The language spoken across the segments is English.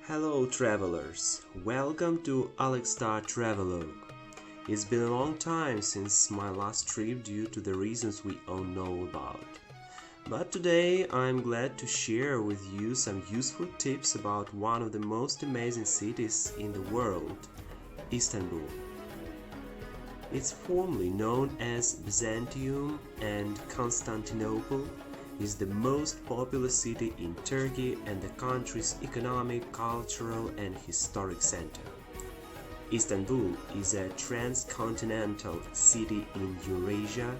Hello travelers, welcome to Alextar Travelog. It's been a long time since my last trip due to the reasons we all know about. But today I'm glad to share with you some useful tips about one of the most amazing cities in the world, Istanbul. It's formerly known as Byzantium and Constantinople, is the most populous city in Turkey and the country's economic, cultural and historic center. Istanbul is a transcontinental city in Eurasia,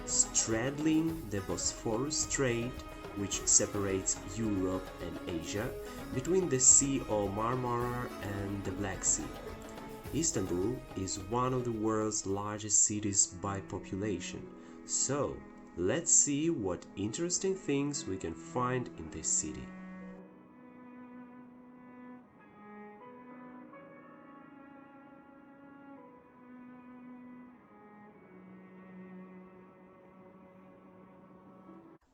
straddling the Bosphorus Strait, which separates Europe and Asia, between the Sea of Marmara and the Black Sea. Istanbul is one of the world's largest cities by population, so let's see what interesting things we can find in this city.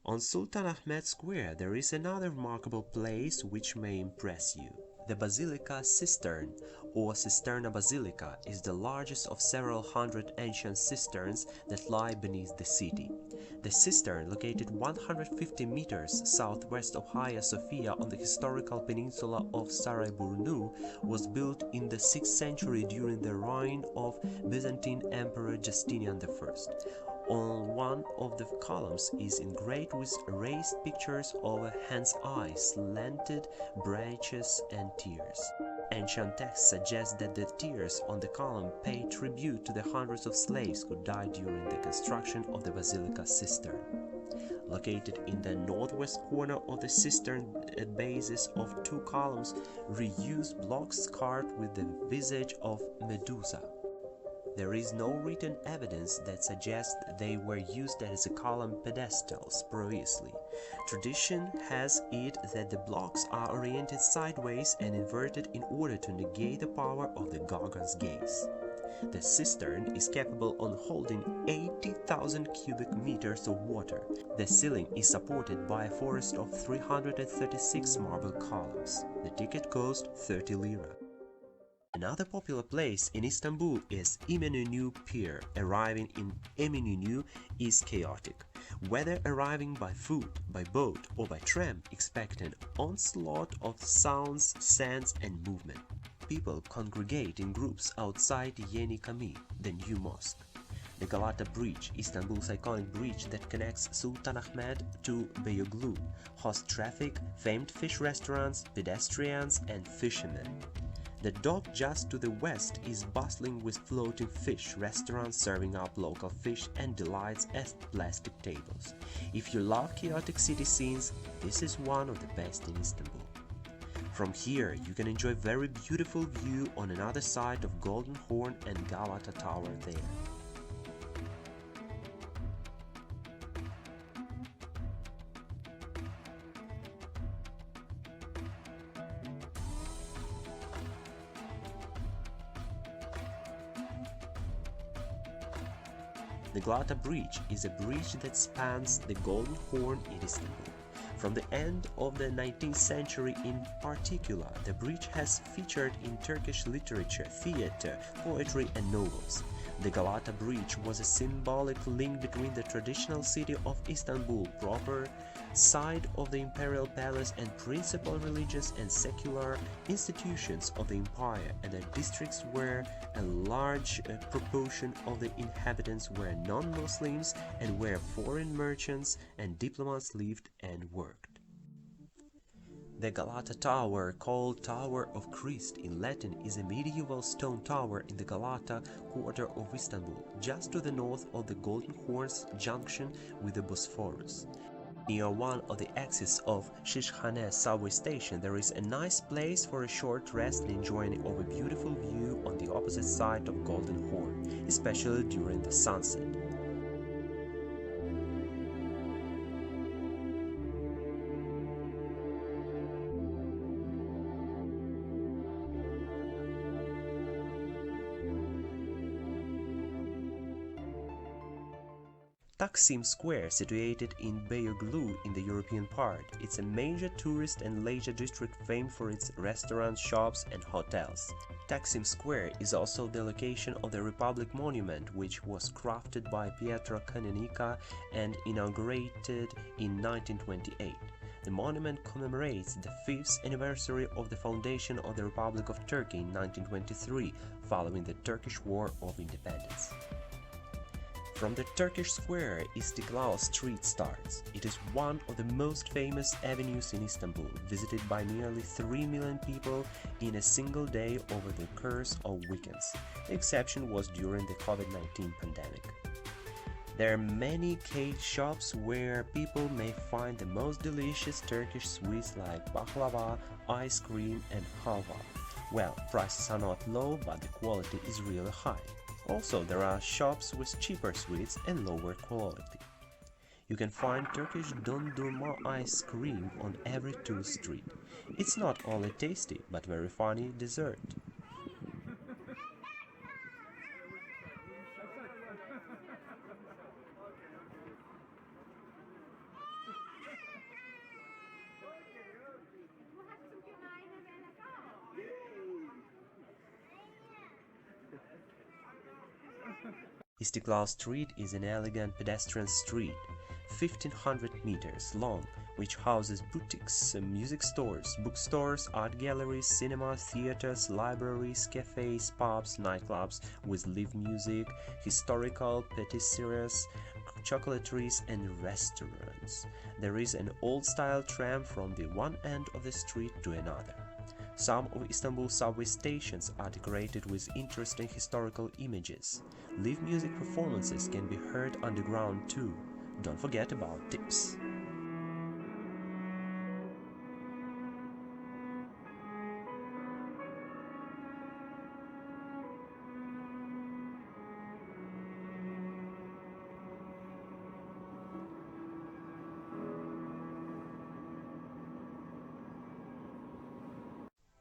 On Sultan Ahmed Square there is another remarkable place which may impress you. The Basilica Cistern, or Cisterna Basilica, is the largest of several hundred ancient cisterns that lie beneath the city. The cistern, located 150 meters southwest of Hagia Sophia on the historical peninsula of Sarayburnu, was built in the 6th century during the reign of Byzantine Emperor Justinian I. On one of the columns is engraved with raised pictures of a hen's eyes, slanted branches and tears. Ancient texts suggest that the tears on the column pay tribute to the hundreds of slaves who died during the construction of the Basilica Cistern. Located in the northwest corner of the cistern, at bases of two columns, reused blocks carved with the visage of Medusa. There is no written evidence that suggests they were used as column pedestals previously. Tradition has it that the blocks are oriented sideways and inverted in order to negate the power of the Gorgon's gaze. The cistern is capable of holding 80,000 cubic meters of water. The ceiling is supported by a forest of 336 marble columns. The ticket cost 30 lira. Another popular place in Istanbul is Eminonu pier. Arriving in Eminonu is chaotic. Whether arriving by foot, by boat or by tram, expect an onslaught of sounds, scents and movement. People congregate in groups outside Yeni Cami, the new mosque. The Galata Bridge, Istanbul's iconic bridge that connects Sultan Ahmed to Beyoğlu, hosts traffic, famed fish restaurants, pedestrians and fishermen. The dock just to the west is bustling with floating fish restaurants serving up local fish and delights at plastic tables. If you love chaotic city scenes, this is one of the best in Istanbul. From here, you can enjoy very beautiful view on another side of Golden Horn and Galata Tower there. The Galata Bridge is a bridge that spans the Golden Horn in Istanbul. From the end of the 19th century in particular, the bridge has featured in Turkish literature, theater, poetry and novels. The Galata Bridge was a symbolic link between the traditional city of Istanbul proper, site of the imperial palace and principal religious and secular institutions of the empire, and the districts where a large proportion of the inhabitants were non-Muslims and where foreign merchants and diplomats lived and worked. The Galata Tower, called Tower of Christ in Latin, is a medieval stone tower in the Galata quarter of Istanbul, just to the north of the Golden Horn's junction with the Bosphorus. Near one of the exits of Shishkhane subway station, there is a nice place for a short rest and enjoying of a beautiful view on the opposite side of Golden Horn, especially during the sunset. Taksim Square, situated in Beyoğlu in the European part, it's a major tourist and leisure district famed for its restaurants, shops and hotels. Taksim Square is also the location of the Republic Monument, which was crafted by Pietro Canonica and inaugurated in 1928. The monument commemorates the 5th anniversary of the foundation of the Republic of Turkey in 1923, following the Turkish War of Independence. From the Turkish square, Istiklal Street starts. It is one of the most famous avenues in Istanbul, visited by nearly 3 million people in a single day over the course of weekends. The exception was during the COVID-19 pandemic. There are many cake shops where people may find the most delicious Turkish sweets like baklava, ice cream and halva. Well, prices are not low, but the quality is really high. Also, there are shops with cheaper sweets and lower quality. You can find Turkish dondurma ice cream on every tourist street. It's not only tasty, but very funny dessert. Istiklal Street is an elegant pedestrian street, 1500 meters long, which houses boutiques, music stores, bookstores, art galleries, cinemas, theaters, libraries, cafes, pubs, nightclubs with live music, historical patisseries, chocolateries and restaurants. There is an old-style tram from the one end of the street to another. Some of Istanbul's subway stations are decorated with interesting historical images. Live music performances can be heard underground too. Don't forget about tips.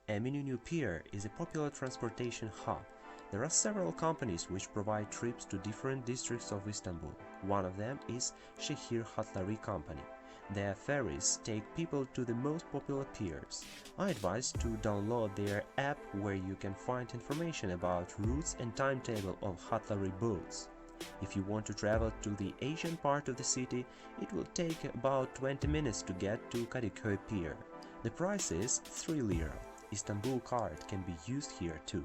Eminonu Pier is a popular transportation hub. There are several companies which provide trips to different districts of Istanbul. One of them is Şehir Hatları Company. Their ferries take people to the most popular piers. I advise to download their app where you can find information about routes and timetable of Hatları boats. If you want to travel to the Asian part of the city, it will take about 20 minutes to get to Kadiikoy pier. The price is 3 lira. Istanbul card can be used here too.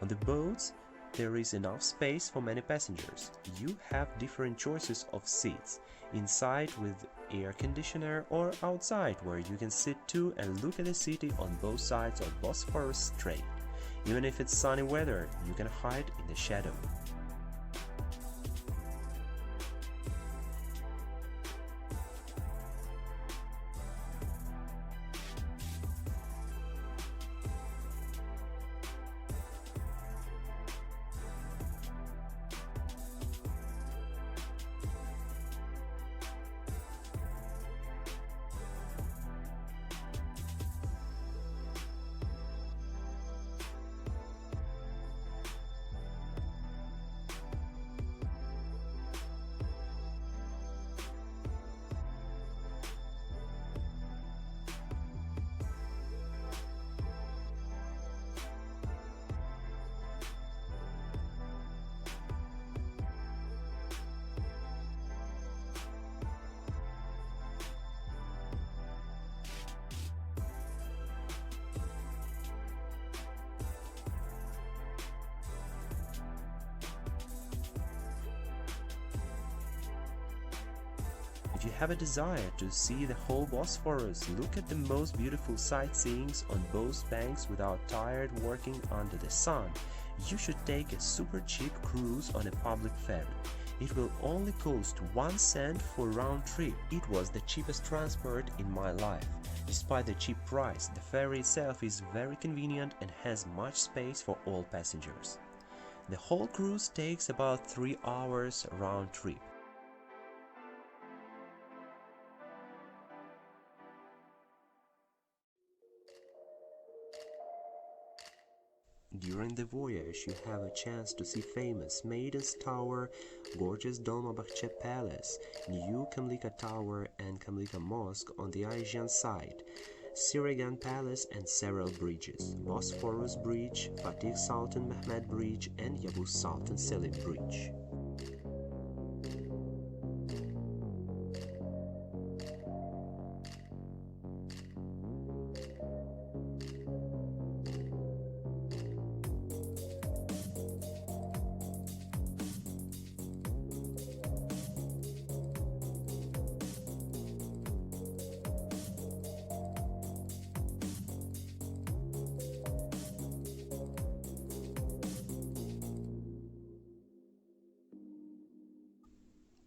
On the boats, there is enough space for many passengers. You have different choices of seats, inside with air conditioner or outside where you can sit too and look at the city on both sides of Bosphorus Strait. Even if it's sunny weather, you can hide in the shadow. If you have a desire to see the whole Bosphorus, look at the most beautiful sightseeings on both banks without tired working under the sun, you should take a super cheap cruise on a public ferry. It will only cost 1 cent for round trip. It was the cheapest transport in my life. Despite the cheap price, the ferry itself is very convenient and has much space for all passengers. The whole cruise takes about 3 hours round trip. During the voyage, you have a chance to see famous Maiden's Tower, gorgeous Dolmabahce Palace, New Kamlika Tower and Kamlika Mosque on the Asian side, Sirigan Palace and several bridges, Bosphorus Bridge, Fatih Sultan Mehmed Bridge and Yavuz Sultan Selim Bridge.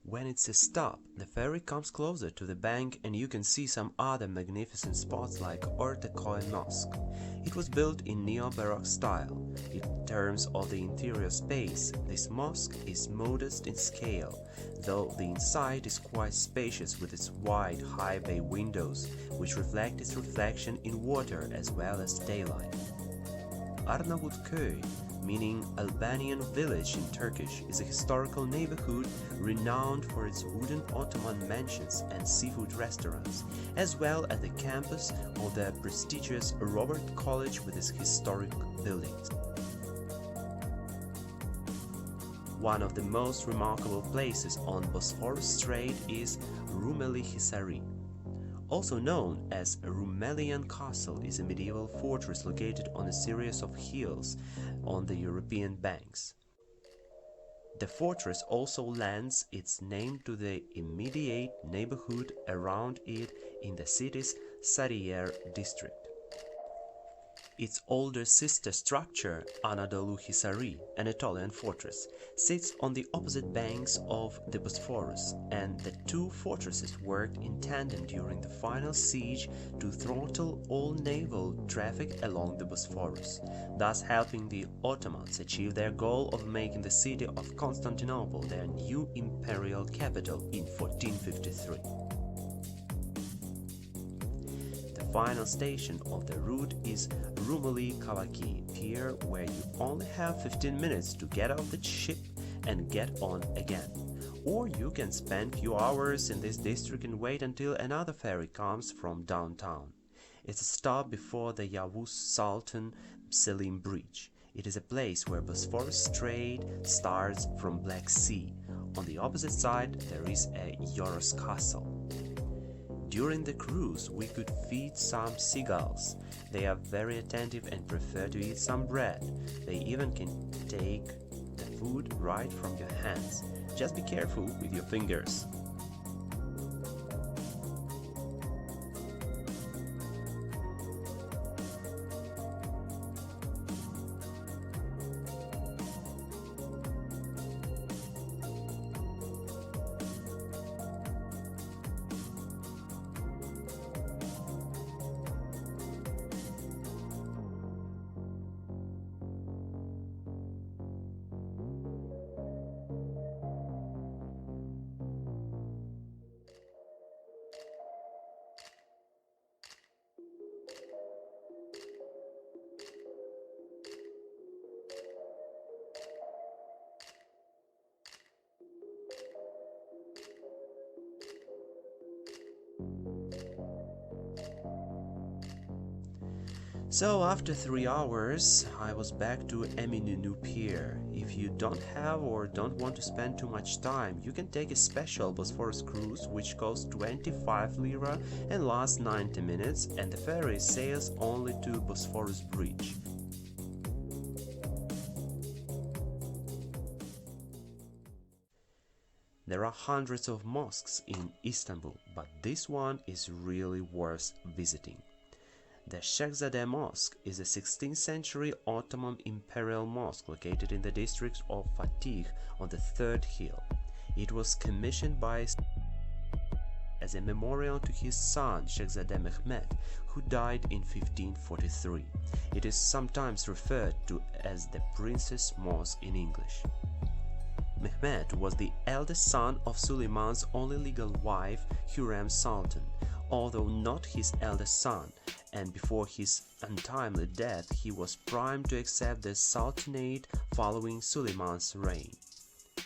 When it's a stop, the ferry comes closer to the bank and you can see some other magnificent spots like Ortakoy Mosque. It was built in neo-baroque style. In terms of the interior space, this mosque is modest in scale, though the inside is quite spacious with its wide, high bay windows, which reflect its reflection in water as well as daylight. Arnavutkoy, meaning Albanian village in Turkish, is a historical neighborhood renowned for its wooden Ottoman mansions and seafood restaurants, as well as the campus of the prestigious Robert College with its historic buildings. One of the most remarkable places on Bosphorus Strait is Rumelihisari. Also known as a Rumelian Castle, is a medieval fortress located on a series of hills on the European banks. The fortress also lends its name to the immediate neighborhood around it in the city's Sarıyer district. Its older sister structure, Anadoluhisari, Anatolian fortress, sits on the opposite banks of the Bosphorus, and the two fortresses worked in tandem during the final siege to throttle all naval traffic along the Bosphorus, thus helping the Ottomans achieve their goal of making the city of Constantinople their new imperial capital in 1453. The final station of the route is Rumeli Kavagi pier, where you only have 15 minutes to get off the ship and get on again. Or you can spend few hours in this district and wait until another ferry comes from downtown. It's a stop before the Yavuz Sultan Selim Bridge. It is a place where Bosphorus Strait starts from Black Sea. On the opposite side there is a Yoros Castle. During the cruise, we could feed some seagulls. They are very attentive and prefer to eat some bread. They even can take the food right from your hands. Just be careful with your fingers. So after 3 hours, I was back to Eminonu pier. If you don't have or don't want to spend too much time, you can take a special Bosphorus cruise which costs 25 lira and lasts 90 minutes, and the ferry sails only to Bosphorus Bridge. There are hundreds of mosques in Istanbul, but this one is really worth visiting. The Sehzade Mosque is a 16th century Ottoman imperial mosque located in the district of Fatih on the third hill. It was commissioned by as a memorial to his son Sehzade Mehmed, who died in 1543. It is sometimes referred to as the Princess Mosque in English. Mehmed was the eldest son of Suleiman's only legal wife, Hürrem Sultan. Although not his eldest son, and before his untimely death he was primed to accept the Sultanate following Suleiman's reign.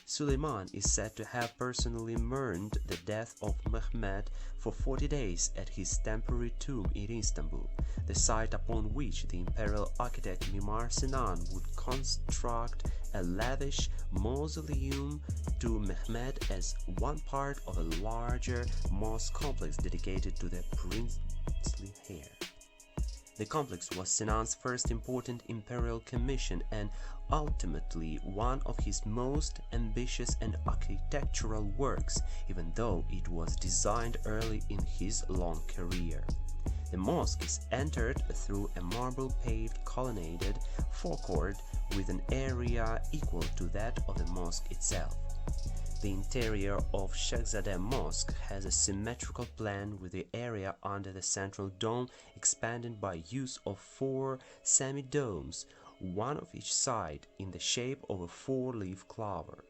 Suleiman is said to have personally mourned the death of Mehmed for 40 days at his temporary tomb in Istanbul, the site upon which the imperial architect Mimar Sinan would construct a lavish mausoleum to Mehmed as one part of a larger mosque complex dedicated to the princely heir. The complex was Sinan's first important imperial commission and ultimately one of his most ambitious and architectural works, even though it was designed early in his long career. The mosque is entered through a marble-paved colonnaded forecourt with an area equal to that of the mosque itself. The interior of Sehzade Mosque has a symmetrical plan with the area under the central dome expanded by use of 4 semi-domes, one of each side, in the shape of a 4-leaf clover.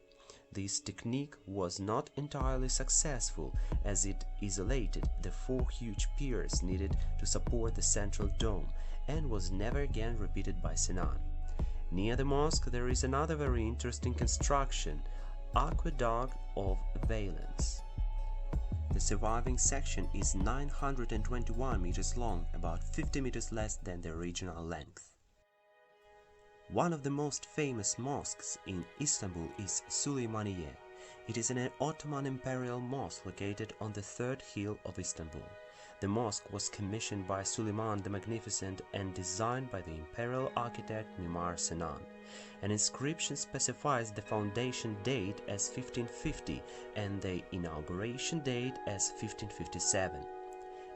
This technique was not entirely successful as it isolated the 4 huge piers needed to support the central dome and was never again repeated by Sinan. Near the mosque there is another very interesting construction, Aqueduct of Valens. The surviving section is 921 meters long, about 50 meters less than the original length. One of the most famous mosques in Istanbul is Suleymaniye. It is an Ottoman imperial mosque located on the third hill of Istanbul. The mosque was commissioned by Suleiman the Magnificent and designed by the imperial architect Mimar Sinan. An inscription specifies the foundation date as 1550 and the inauguration date as 1557.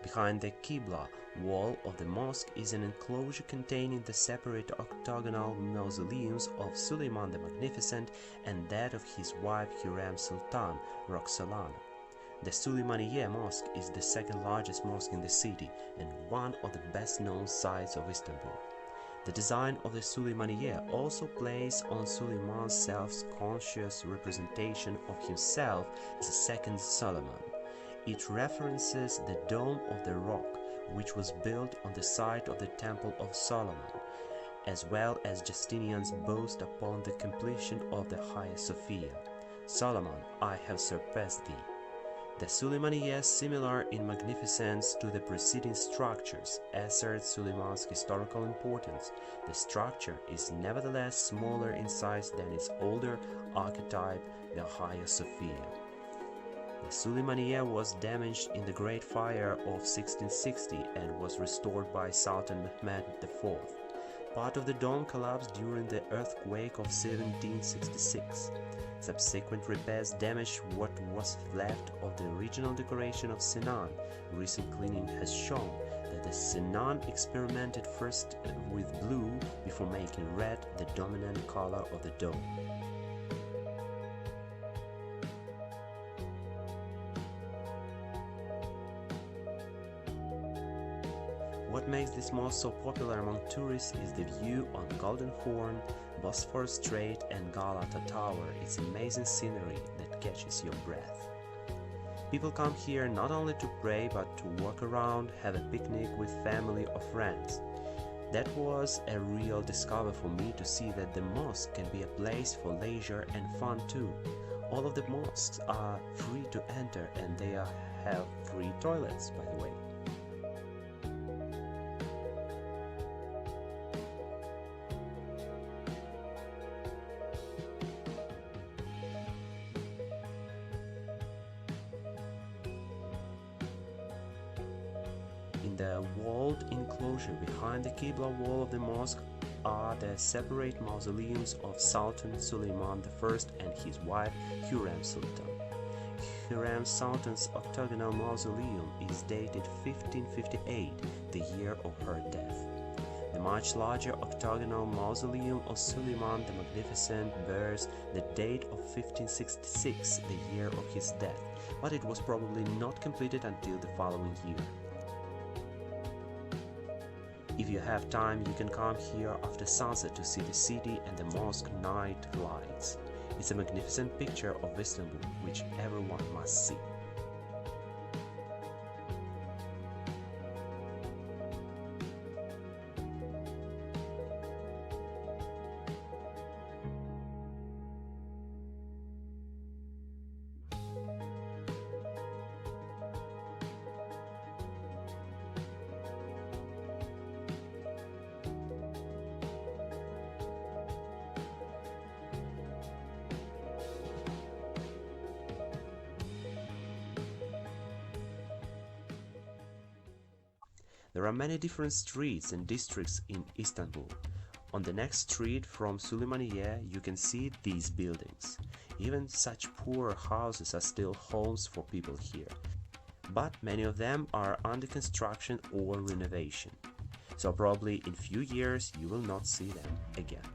Behind the Qibla wall of the mosque is an enclosure containing the separate octagonal mausoleums of Suleiman the Magnificent and that of his wife Hürrem Sultan, Roxolana. The Suleymaniye Mosque is the second largest mosque in the city and one of the best known sites of Istanbul. The design of the Suleymaniye also plays on Suleiman's self-conscious representation of himself as a second Solomon. It references the Dome of the Rock, which was built on the site of the Temple of Solomon, as well as Justinian's boast upon the completion of the Hagia Sophia. Solomon, I have surpassed thee. The Suleymaniye, similar in magnificence to the preceding structures, asserts Suleiman's historical importance. The structure is nevertheless smaller in size than its older archetype, the Hagia Sophia. The Suleymaniye was damaged in the Great Fire of 1660 and was restored by Sultan Mehmed IV. Part of the dome collapsed during the earthquake of 1766. Subsequent repairs damaged what was left of the original decoration of Sinan. Recent cleaning has shown that the Sinan experimented first with blue before making red the dominant color of the dome. What makes this mosque so popular among tourists is the view on Golden Horn, Bosphorus Strait and Galata Tower. It's amazing scenery that catches your breath. People come here not only to pray but to walk around, have a picnic with family or friends. That was a real discovery for me to see that the mosque can be a place for leisure and fun too. All of the mosques are free to enter and they have free toilets, by the way. In the walled enclosure behind the Qibla wall of the mosque are the separate mausoleums of Sultan Suleiman I and his wife Hürrem Sultan. Hürrem Sultan's octagonal mausoleum is dated 1558, the year of her death. The much larger octagonal mausoleum of Suleiman the Magnificent bears the date of 1566, the year of his death, but it was probably not completed until the following year. If you have time, you can come here after sunset to see the city and the mosque night lights. It's a magnificent picture of Istanbul, which everyone must see. There are many different streets and districts in Istanbul. On the next street from Suleymaniye you can see these buildings. Even such poor houses are still homes for people here, but many of them are under construction or renovation, so probably in few years you will not see them again.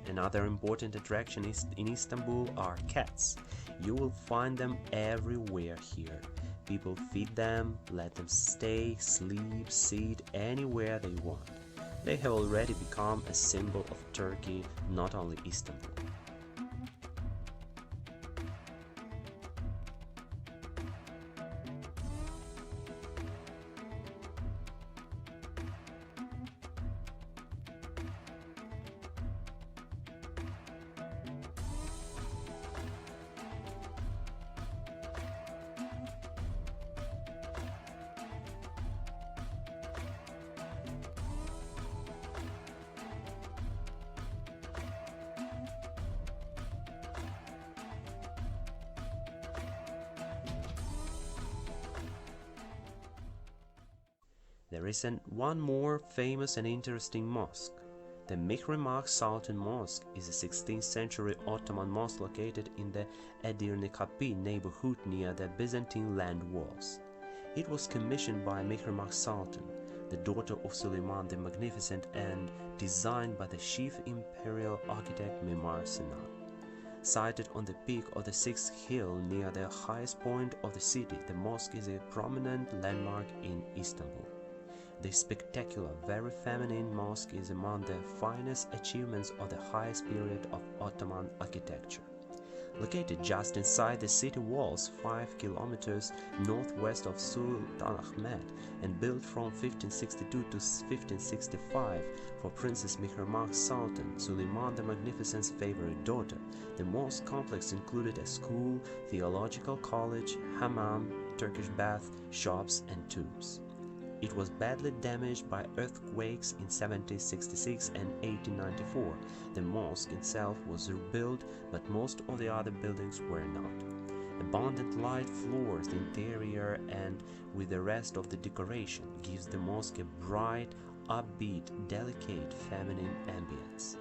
Another important attraction in Istanbul are cats. You will find them everywhere here. People feed them, let them stay, sleep, sit anywhere they want. They have already become a symbol of Turkey, not only Istanbul. There is one more famous and interesting mosque. The Mihrimah Sultan Mosque is a 16th century Ottoman mosque located in the Edirne neighborhood near the Byzantine land walls. It was commissioned by Mihrimah Sultan, the daughter of Suleiman the Magnificent, and designed by the chief imperial architect Mihrimah Sultan. Sited on the peak of the sixth hill near the highest point of the city, the mosque is a prominent landmark in Istanbul. This spectacular, very feminine mosque is among the finest achievements of the highest period of Ottoman architecture. Located just inside the city walls 5 kilometers northwest of Sultanahmet and built from 1562 to 1565 for Princess Mihrimah Sultan, Suleiman the Magnificent's favorite daughter, the mosque complex included a school, theological college, hammam, Turkish bath, shops and tombs. It was badly damaged by earthquakes in 1766 and 1894. The mosque itself was rebuilt, but most of the other buildings were not. Abundant light floors the interior and with the rest of the decoration gives the mosque a bright, upbeat, delicate, feminine ambience.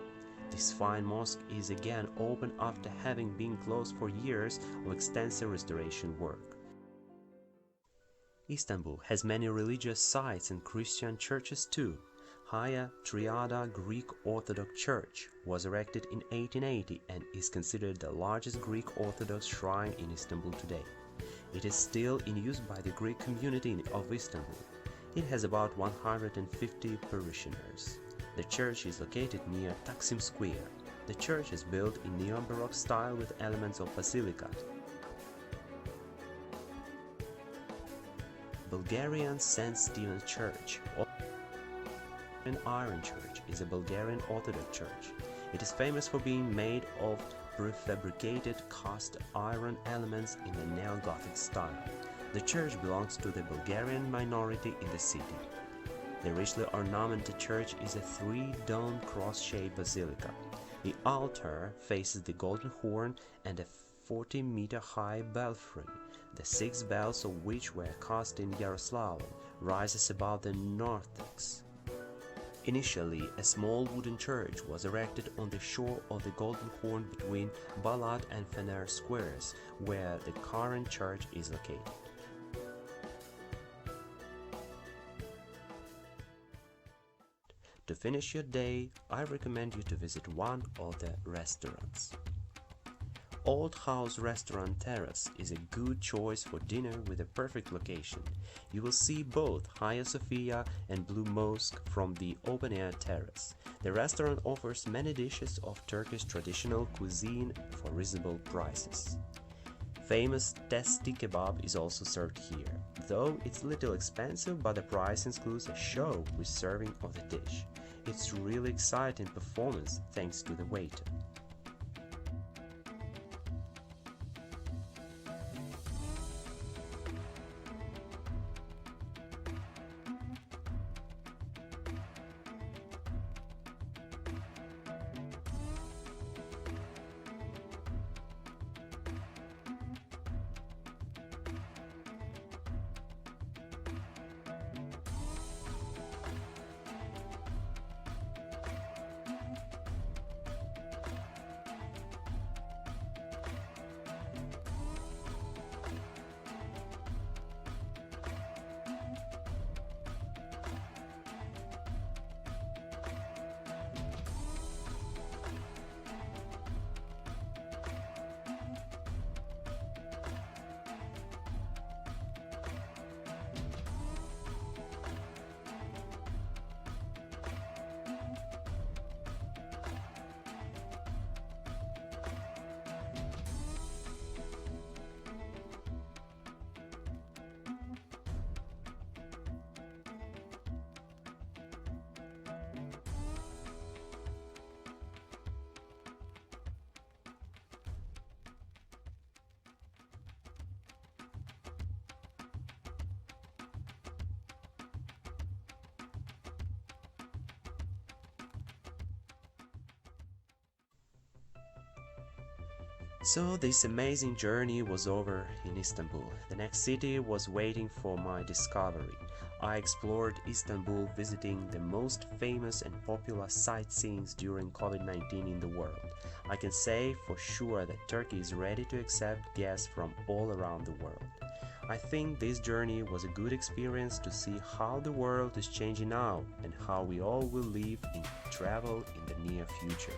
This fine mosque is again open after having been closed for years of extensive restoration work. Istanbul has many religious sites and Christian churches too. Hagia Triada Greek Orthodox Church was erected in 1880 and is considered the largest Greek Orthodox shrine in Istanbul today. It is still in use by the Greek community of Istanbul. It has about 150 parishioners. The church is located near Taksim Square. The church is built in neo-Baroque style with elements of basilica. Bulgarian St. Stephen's Church, an Iron Church, is a Bulgarian Orthodox church. It is famous for being made of prefabricated cast iron elements in the neo-Gothic style. The church belongs to the Bulgarian minority in the city. The richly ornamented church is a three-domed cross-shaped basilica. The altar faces the Golden Horn and a 40-meter-high belfry, the 6 bells of which were cast in Yaroslavl, rises above the narthex. Initially, a small wooden church was erected on the shore of the Golden Horn between Balad and Fener squares, where the current church is located. To finish your day, I recommend you to visit one of the restaurants. Old House Restaurant Terrace is a good choice for dinner with a perfect location. You will see both Hagia Sophia and Blue Mosque from the open-air terrace. The restaurant offers many dishes of Turkish traditional cuisine for reasonable prices. Famous testi kebab is also served here, though it's a little expensive, but the price includes a show with serving of the dish. It's really exciting performance thanks to the waiter. So this amazing journey was over in Istanbul. The next city was waiting for my discovery. I explored Istanbul, visiting the most famous and popular sightseeings during COVID-19 in the world. I can say for sure that Turkey is ready to accept guests from all around the world. I think this journey was a good experience to see how the world is changing now and how we all will live and travel in the near future.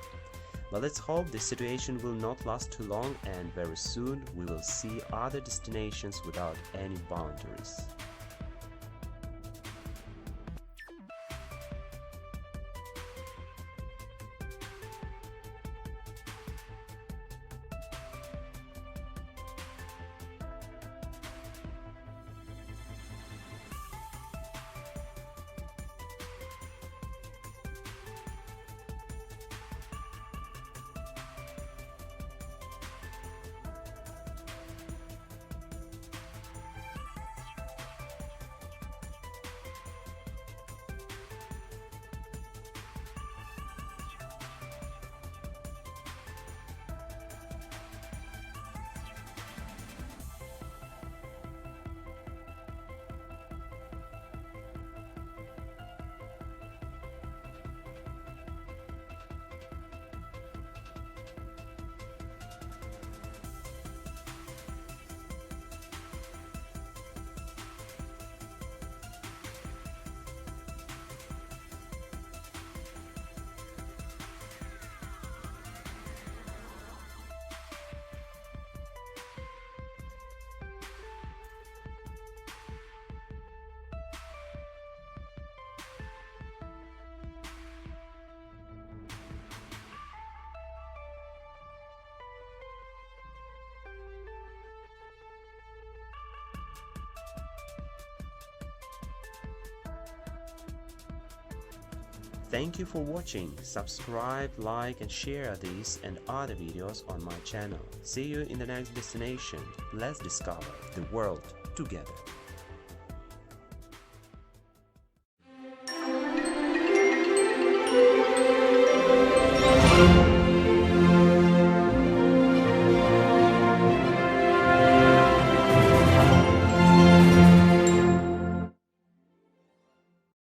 But let's hope this situation will not last too long, and very soon we will see other destinations without any boundaries. Thank you for watching. Subscribe, like and share these and other videos on my channel. See you in the next destination. Let's discover the world together.